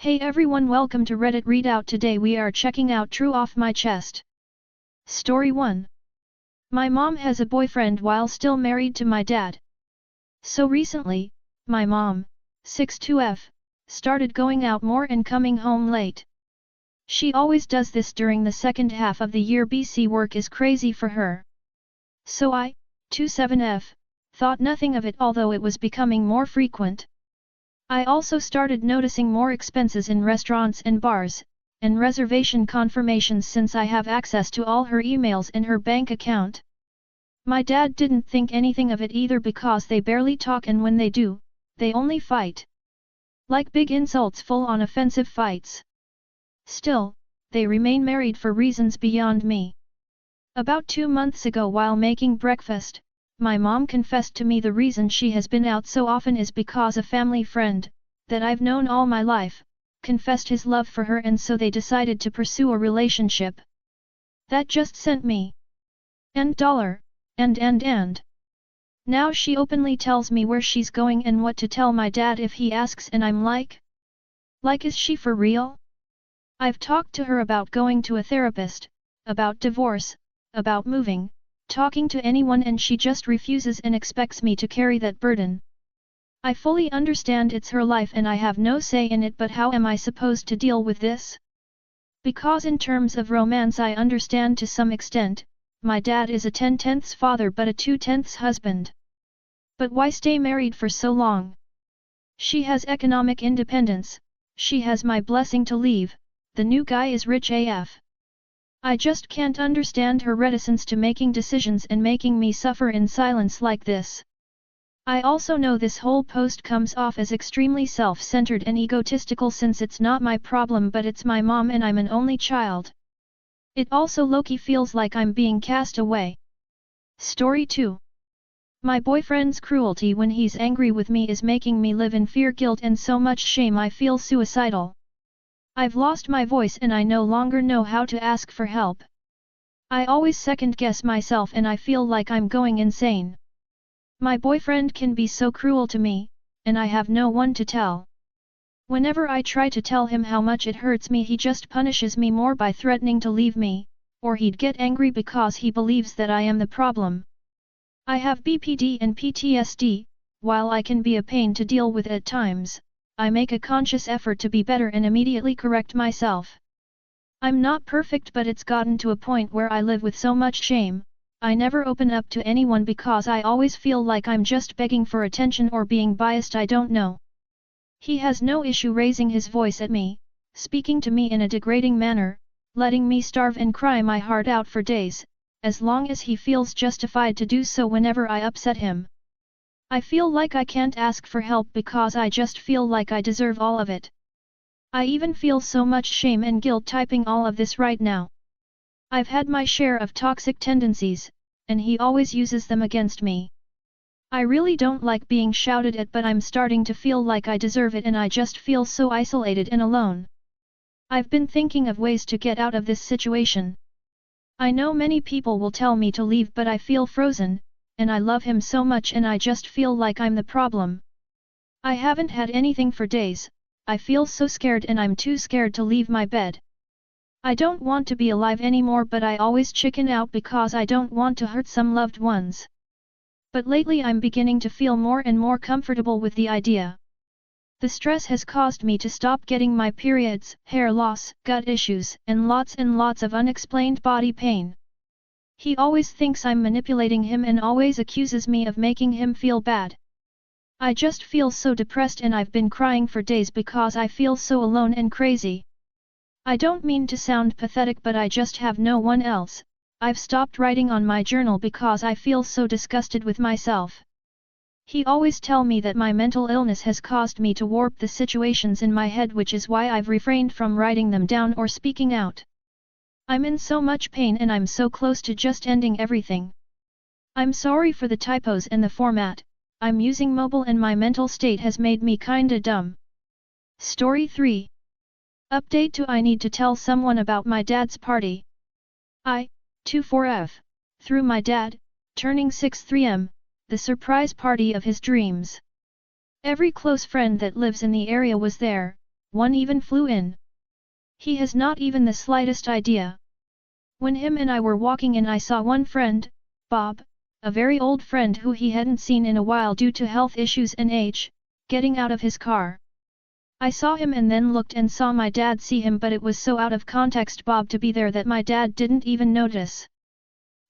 Hey everyone, welcome to Reddit Readout. Today we are checking out True Off My Chest. Story 1. My mom has a boyfriend while still married to my dad. So recently, my mom, 62F, started going out more and coming home late. She always does this during the second half of the year. BC work is crazy for her. So I, 27F, thought nothing of it, although it was becoming more frequent. I also started noticing more expenses in restaurants and bars, and reservation confirmations since I have access to all her emails and her bank account. My dad didn't think anything of it either because they barely talk, and when they do, they only fight. Like big insults, full-on offensive fights. Still, they remain married for reasons beyond me. About 2 months ago, while making breakfast, my mom confessed to me the reason she has been out so often is because a family friend, that I've known all my life, confessed his love for her, and so they decided to pursue a relationship. That just sent me. And. Now she openly tells me where she's going and what to tell my dad if he asks, and I'm like, is she for real? I've talked to her about going to a therapist, about divorce, about moving, talking to anyone, and she just refuses and expects me to carry that burden. I fully understand it's her life and I have no say in it, but how am I supposed to deal with this? Because in terms of romance I understand to some extent, my dad is a 10/10 father but a 2/10 husband. But why stay married for so long? She has economic independence, she has my blessing to leave, the new guy is rich AF. I just can't understand her reticence to making decisions and making me suffer in silence like this. I also know this whole post comes off as extremely self-centered and egotistical since it's not my problem but it's my mom and I'm an only child. It also low-key feels like I'm being cast away. Story 2. My boyfriend's cruelty when he's angry with me is making me live in fear, guilt and so much shame I feel suicidal. I've lost my voice and I no longer know how to ask for help. I always second-guess myself and I feel like I'm going insane. My boyfriend can be so cruel to me, and I have no one to tell. Whenever I try to tell him how much it hurts me, he just punishes me more by threatening to leave me, or he'd get angry because he believes that I am the problem. I have BPD and PTSD, while I can be a pain to deal with at times. I make a conscious effort to be better and immediately correct myself. I'm not perfect, but it's gotten to a point where I live with so much shame. I never open up to anyone because I always feel like I'm just begging for attention or being biased. I don't know. He has no issue raising his voice at me, speaking to me in a degrading manner, letting me starve and cry my heart out for days, as long as he feels justified to do so whenever I upset him. I feel like I can't ask for help because I just feel like I deserve all of it. I even feel so much shame and guilt typing all of this right now. I've had my share of toxic tendencies, and he always uses them against me. I really don't like being shouted at, but I'm starting to feel like I deserve it and I just feel so isolated and alone. I've been thinking of ways to get out of this situation. I know many people will tell me to leave, but I feel frozen, and I love him so much and I just feel like I'm the problem. I haven't had anything for days, I feel so scared and I'm too scared to leave my bed. I don't want to be alive anymore, but I always chicken out because I don't want to hurt some loved ones. But lately I'm beginning to feel more and more comfortable with the idea. The stress has caused me to stop getting my periods, hair loss, gut issues, and lots of unexplained body pain. He always thinks I'm manipulating him and always accuses me of making him feel bad. I just feel so depressed and I've been crying for days because I feel so alone and crazy. I don't mean to sound pathetic, but I just have no one else. I've stopped writing on my journal because I feel so disgusted with myself. He always tells me that my mental illness has caused me to warp the situations in my head, which is why I've refrained from writing them down or speaking out. I'm in so much pain and I'm so close to just ending everything. I'm sorry for the typos and the format, I'm using mobile and my mental state has made me kinda dumb. Story 3. Update to: I need to tell someone about my dad's party. I, 24F, through my dad, turning 63M, the surprise party of his dreams. Every close friend that lives in the area was there, one even flew in. He has not even the slightest idea. When him and I were walking in, I saw one friend, Bob, a very old friend who he hadn't seen in a while due to health issues and age, getting out of his car. I saw him and then looked and saw my dad see him, but it was so out of context Bob to be there that my dad didn't even notice.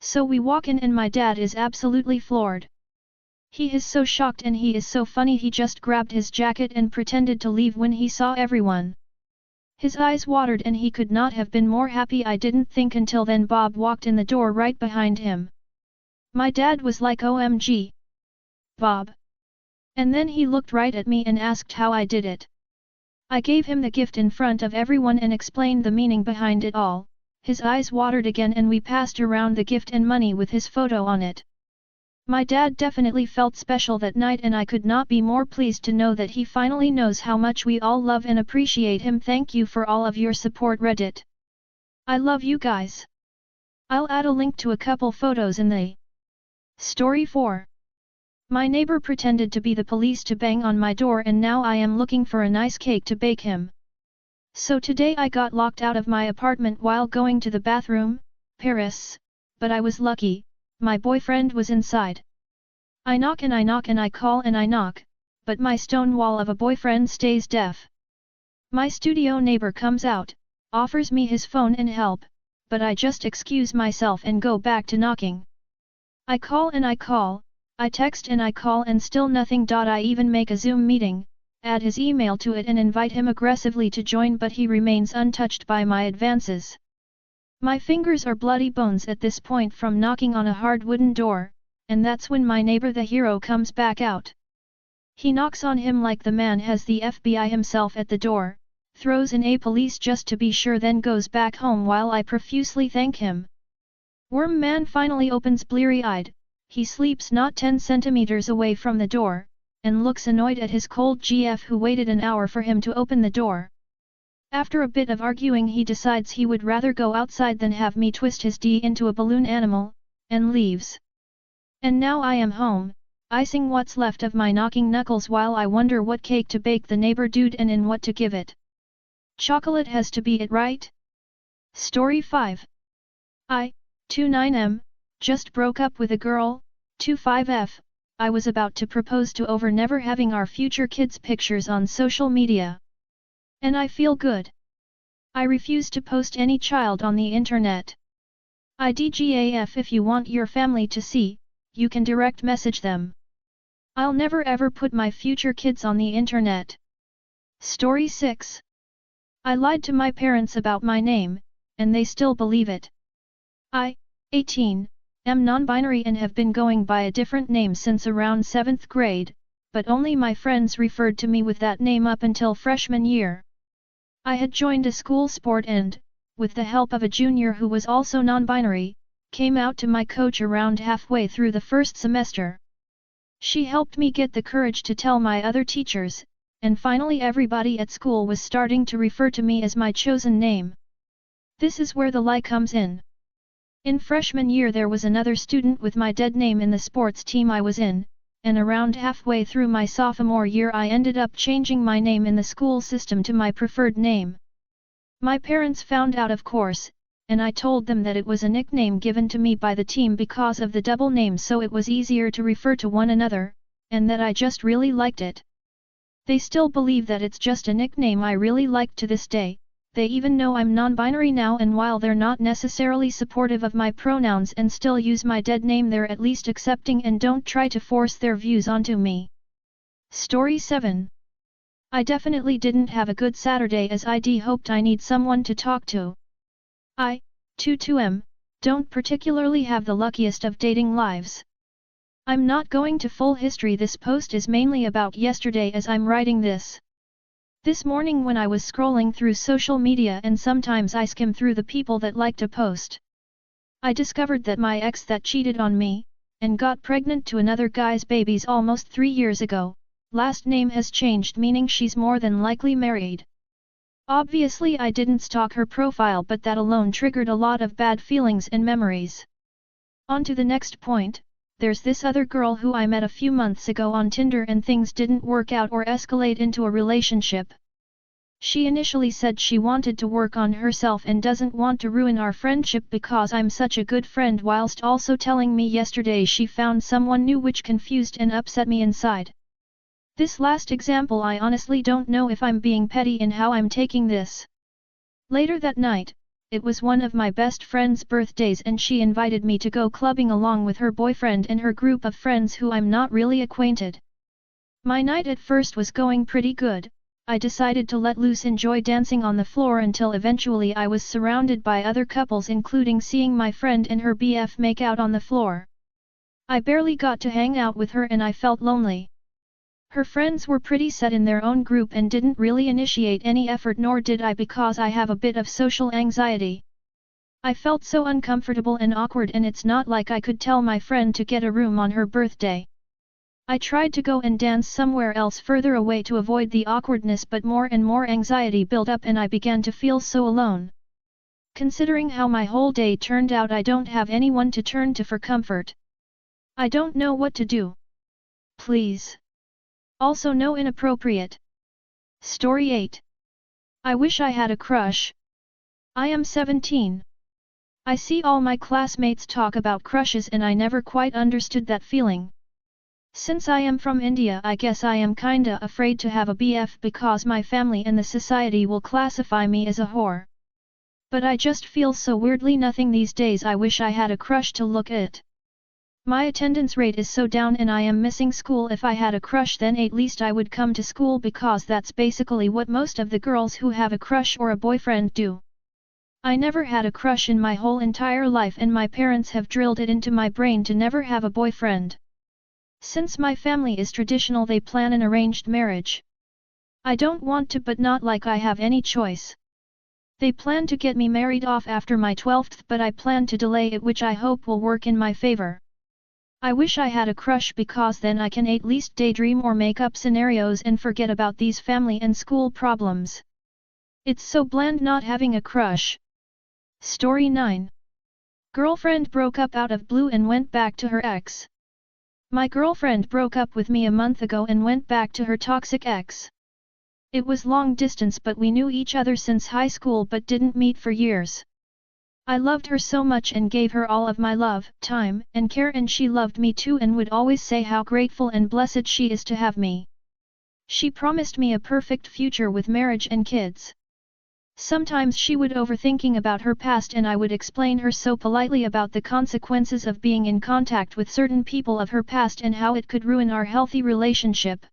So we walk in and my dad is absolutely floored. He is so shocked and he is so funny, he just grabbed his jacket and pretended to leave when he saw everyone. His eyes watered and he could not have been more happy. I didn't think until then Bob walked in the door right behind him. My dad was like, OMG. Bob. And then he looked right at me and asked how I did it. I gave him the gift in front of everyone and explained the meaning behind it all. His eyes watered again and we passed around the gift and money with his photo on it. My dad definitely felt special that night and I could not be more pleased to know that he finally knows how much we all love and appreciate him. Thank you for all of your support, Reddit. I love you guys. I'll add a link to a couple photos in the Story 4. My neighbor pretended to be the police to bang on my door and now I am looking for a nice cake to bake him. So today I got locked out of my apartment while going to the bathroom, Paris, but I was lucky, my boyfriend was inside. I knock and I knock and I call and I knock, but my stone wall of a boyfriend stays deaf. My studio neighbor comes out, offers me his phone and help, but I just excuse myself and go back to knocking. I call and I call, I text and I call and still nothing. I even make a Zoom meeting, add his email to it and invite him aggressively to join, but he remains untouched by my advances. My fingers are bloody bones at this point from knocking on a hard wooden door, and that's when my neighbor the hero comes back out. He knocks on him like the man has the FBI himself at the door, throws in a police just to be sure, then goes back home while I profusely thank him. Worm man finally opens bleary-eyed. He sleeps not 10 centimeters away from the door, and looks annoyed at his cold GF who waited an hour for him to open the door. After a bit of arguing he decides he would rather go outside than have me twist his D into a balloon animal, and leaves. And now I am home, icing what's left of my knocking knuckles while I wonder what cake to bake the neighbor dude and in what to give it. Chocolate has to be it, right? Story 5. 29M, just broke up with a girl, 25F, I was about to propose to over never having our future kids' pictures on social media. And I feel good. I refuse to post any child on the internet. IDGAF, if you want your family to see, you can direct message them. I'll never ever put my future kids on the internet. Story 6. I lied to my parents about my name, and they still believe it. 18, am non-binary and have been going by a different name since around 7th grade, but only my friends referred to me with that name up until freshman year. I had joined a school sport and, with the help of a junior who was also non-binary, came out to my coach around halfway through the first semester. She helped me get the courage to tell my other teachers, and finally everybody at school was starting to refer to me as my chosen name. This is where the lie comes in. In freshman year there was another student with my dead name in the sports team I was in, and around halfway through my sophomore year I ended up changing my name in the school system to my preferred name. My parents found out, of course, and I told them that it was a nickname given to me by the team because of the double name, so it was easier to refer to one another, and that I just really liked it. They still believe that it's just a nickname I really like to this day. They even know I'm non-binary now, and while they're not necessarily supportive of my pronouns and still use my dead name, they're at least accepting and don't try to force their views onto me. Story 7. I definitely didn't have a good Saturday as I hoped I need someone to talk to. 22M, don't particularly have the luckiest of dating lives. I'm not going to full history, this post is mainly about yesterday as I'm writing this. This morning when I was scrolling through social media, and sometimes I skim through the people that like to post, I discovered that my ex that cheated on me, and got pregnant to another guy's babies almost 3 years ago, last name has changed, meaning she's more than likely married. Obviously I didn't stalk her profile, but that alone triggered a lot of bad feelings and memories. On to the next point, there's this other girl who I met a few months ago on Tinder and things didn't work out or escalate into a relationship. She initially said she wanted to work on herself and doesn't want to ruin our friendship because I'm such a good friend, whilst also telling me yesterday she found someone new, which confused and upset me inside. This last example, I honestly don't know if I'm being petty in how I'm taking this. Later that night, it was one of my best friend's birthdays and she invited me to go clubbing along with her boyfriend and her group of friends who I'm not really acquainted. My night at first was going pretty good. I decided to let loose, enjoy dancing on the floor until eventually I was surrounded by other couples, including seeing my friend and her BF make out on the floor. I barely got to hang out with her and I felt lonely. Her friends were pretty set in their own group and didn't really initiate any effort, nor did I because I have a bit of social anxiety. I felt so uncomfortable and awkward, and it's not like I could tell my friend to get a room on her birthday. I tried to go and dance somewhere else further away to avoid the awkwardness, but more and more anxiety built up and I began to feel so alone. Considering how my whole day turned out, I don't have anyone to turn to for comfort. I don't know what to do. Please. Also no inappropriate. Story 8. I wish I had a crush. I am 17. I see all my classmates talk about crushes and I never quite understood that feeling. Since I am from India, I guess I am kinda afraid to have a BF because my family and the society will classify me as a whore. But I just feel so weirdly nothing these days. I wish I had a crush to look at. My attendance rate is so down and I am missing school. If I had a crush, then at least I would come to school because that's basically what most of the girls who have a crush or a boyfriend do. I never had a crush in my whole entire life and my parents have drilled it into my brain to never have a boyfriend. Since my family is traditional, they plan an arranged marriage. I don't want to, but not like I have any choice. They plan to get me married off after my 12th, but I plan to delay it, which I hope will work in my favor. I wish I had a crush because then I can at least daydream or make up scenarios and forget about these family and school problems. It's so bland not having a crush. Story 9. Girlfriend broke up out of blue and went back to her ex. My girlfriend broke up with me a month ago and went back to her toxic ex. It was long distance, but we knew each other since high school but didn't meet for years. I loved her so much and gave her all of my love, time, and care, and she loved me too and would always say how grateful and blessed she is to have me. She promised me a perfect future with marriage and kids. Sometimes she would overthinking about her past and I would explain her so politely about the consequences of being in contact with certain people of her past and how it could ruin our healthy relationship.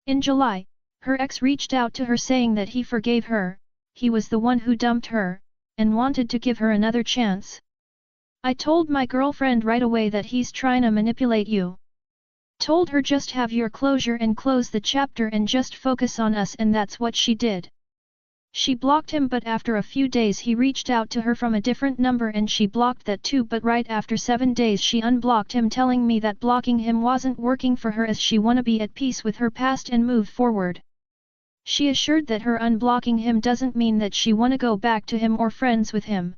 In July, her ex reached out to her saying that he forgave her, he was the one who dumped her, and wanted to give her another chance. I told my girlfriend right away that he's trying to manipulate you. Told her just have your closure and close the chapter and just focus on us, and that's what she did. She blocked him, but after a few days he reached out to her from a different number and she blocked that too, but right after 7 days she unblocked him, telling me that blocking him wasn't working for her as she wanna be at peace with her past and move forward. She assured that her unblocking him doesn't mean that she wanna go back to him or friends with him.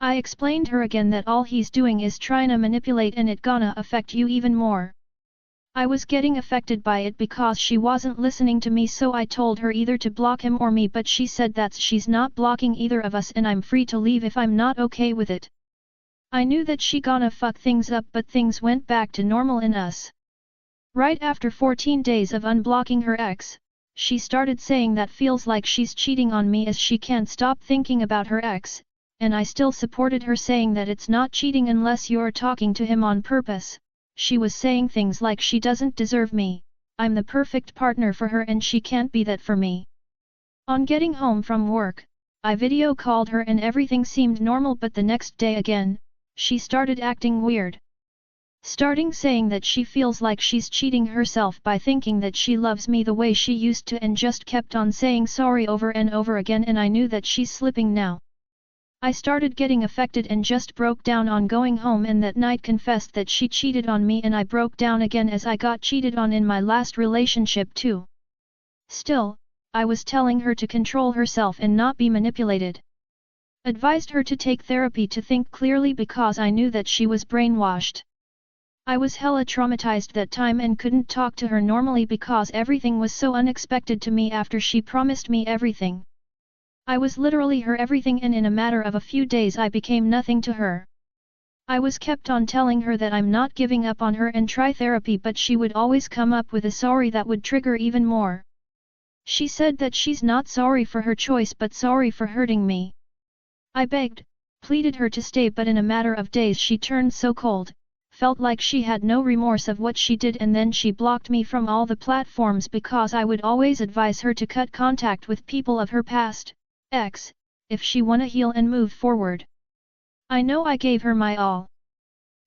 I explained her again that all he's doing is trying to manipulate and it gonna affect you even more. I was getting affected by it because she wasn't listening to me, so I told her either to block him or me, but she said that she's not blocking either of us and I'm free to leave if I'm not okay with it. I knew that she gonna fuck things up, but things went back to normal in us. Right after 14 days of unblocking her ex, she started saying that feels like she's cheating on me as she can't stop thinking about her ex, and I still supported her, saying that it's not cheating unless you're talking to him on purpose. She was saying things like she doesn't deserve me, I'm the perfect partner for her and she can't be that for me. On getting home from work, I video called her and everything seemed normal, but the next day again, she started acting weird. Starting saying that she feels like she's cheating herself by thinking that she loves me the way she used to, and just kept on saying sorry over and over again, and I knew that she's slipping now. I started getting affected and just broke down on going home, and that night confessed that she cheated on me, and I broke down again as I got cheated on in my last relationship too. Still, I was telling her to control herself and not be manipulated. Advised her to take therapy to think clearly because I knew that she was brainwashed. I was hella traumatized that time and couldn't talk to her normally because everything was so unexpected to me after she promised me everything. I was literally her everything and in a matter of a few days I became nothing to her. I was kept on telling her that I'm not giving up on her and try therapy, but she would always come up with a sorry that would trigger even more. She said that she's not sorry for her choice but sorry for hurting me. I begged, pleaded her to stay, but in a matter of days she turned so cold, felt like she had no remorse of what she did, and then she blocked me from all the platforms because I would always advise her to cut contact with people of her past, if she wanna heal and move forward. I know I gave her my all.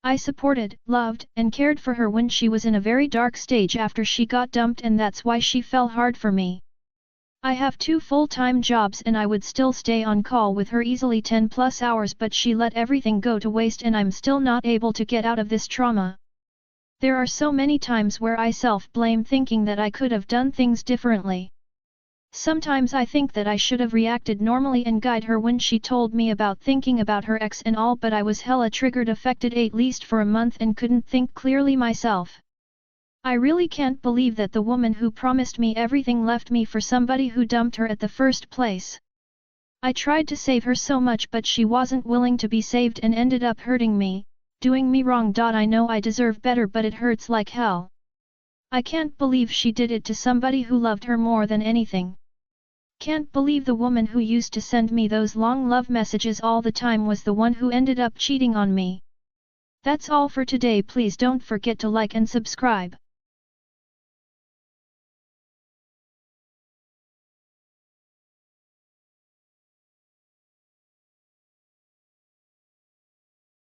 I supported, loved, and cared for her when she was in a very dark stage after she got dumped, and that's why she fell hard for me. I have 2 full-time jobs and I would still stay on call with her easily 10+ hours, but she let everything go to waste and I'm still not able to get out of this trauma. There are so many times where I self-blame, thinking that I could have done things differently. Sometimes I think that I should have reacted normally and guide her when she told me about thinking about her ex and all, but I was hella triggered, affected at least for a month and couldn't think clearly myself. I really can't believe that the woman who promised me everything left me for somebody who dumped her at the first place. I tried to save her so much, but she wasn't willing to be saved and ended up hurting me, doing me wrong. I know I deserve better, but it hurts like hell. I can't believe she did it to somebody who loved her more than anything. Can't believe the woman who used to send me those long love messages all the time was the one who ended up cheating on me. That's all for today. Please don't forget to like and subscribe.